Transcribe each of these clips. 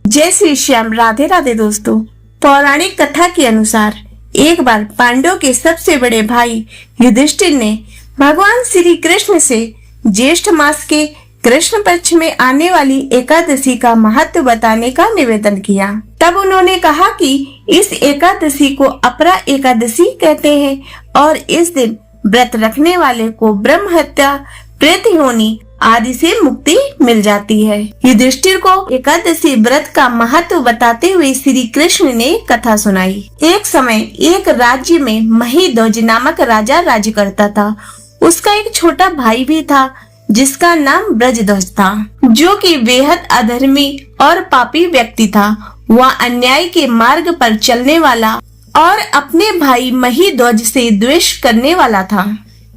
जय श्री श्याम। राधे राधे दोस्तों। पौराणिक कथा के अनुसार एक बार पांडवों के सबसे बड़े भाई युधिष्ठिर ने भगवान श्री कृष्ण से ज्येष्ठ मास के कृष्ण पक्ष में आने वाली एकादशी का महत्व बताने का निवेदन किया। तब उन्होंने कहा कि इस एकादशी को अपरा एकादशी कहते हैं और इस दिन व्रत रखने वाले को ब्रह्म हत्या, प्रेत योनि आदि से मुक्ति मिल जाती है। युधिष्ठिर को एकादशी व्रत का महत्व बताते हुए श्री कृष्ण ने कथा सुनाई। एक समय एक राज्य में महिध्वज नामक राजा राज्य करता था। उसका एक छोटा भाई भी था जिसका नाम ब्रजध्वज था, जो कि बेहद अधर्मी और पापी व्यक्ति था। वह अन्याय के मार्ग पर चलने वाला और अपने भाई महिध्वज से द्वेष करने वाला था।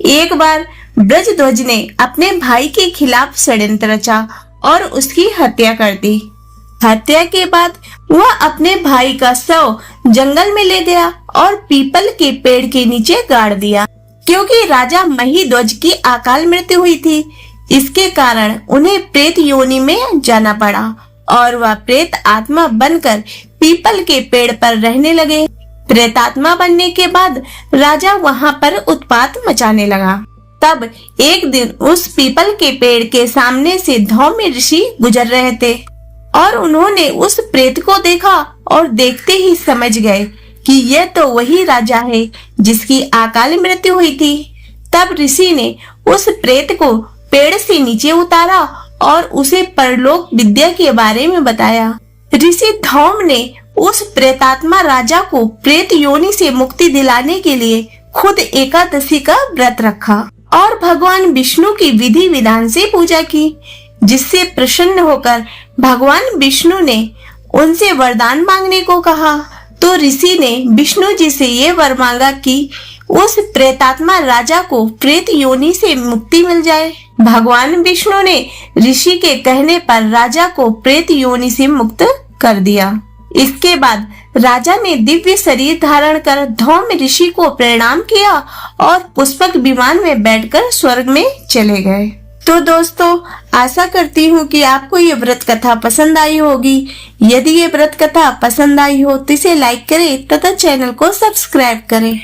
एक बार ब्रजध्वज ने अपने भाई के खिलाफ षड्यंत्र रचा और उसकी हत्या कर दी। हत्या के बाद वह अपने भाई का शव जंगल में ले गया और पीपल के पेड़ के नीचे गाड़ दिया। क्योंकि राजा महिध्वज की अकाल मृत्यु हुई थी, इसके कारण उन्हें प्रेत योनि में जाना पड़ा और वह प्रेत आत्मा बनकर पीपल के पेड़ पर रहने लगे। प्रेतात्मा बनने के बाद राजा वहां पर उत्पात मचाने लगा। तब एक दिन उस पीपल के पेड़ के सामने से धौम्य ऋषि गुजर रहे थे और उन्होंने उस प्रेत को देखा और देखते ही समझ गए कि यह तो वही राजा है जिसकी अकाल मृत्यु हुई थी। तब ऋषि ने उस प्रेत को पेड़ से नीचे उतारा और उसे परलोक विद्या के बारे में बताया। ऋषि धौम ने उस प्रेतात्मा राजा को प्रेत योनि से मुक्ति दिलाने के लिए खुद एकादशी का व्रत रखा और भगवान विष्णु की विधि विधान से पूजा की, जिससे प्रसन्न होकर भगवान विष्णु ने उनसे वरदान मांगने को कहा। तो ऋषि ने विष्णु जी से ये वर मांगा कि उस प्रेतात्मा राजा को प्रेत योनि से मुक्ति मिल जाए। भगवान विष्णु ने ऋषि के कहने पर राजा को प्रेत योनि से मुक्त कर दिया। इसके बाद राजा ने दिव्य शरीर धारण कर धौम्य ऋषि को प्रणाम किया और पुष्पक विमान में बैठकर स्वर्ग में चले गए। तो दोस्तों, आशा करती हूँ कि आपको ये व्रत कथा पसंद आई होगी। यदि ये व्रत कथा पसंद आई हो तो इसे लाइक करें तथा चैनल को सब्सक्राइब करें।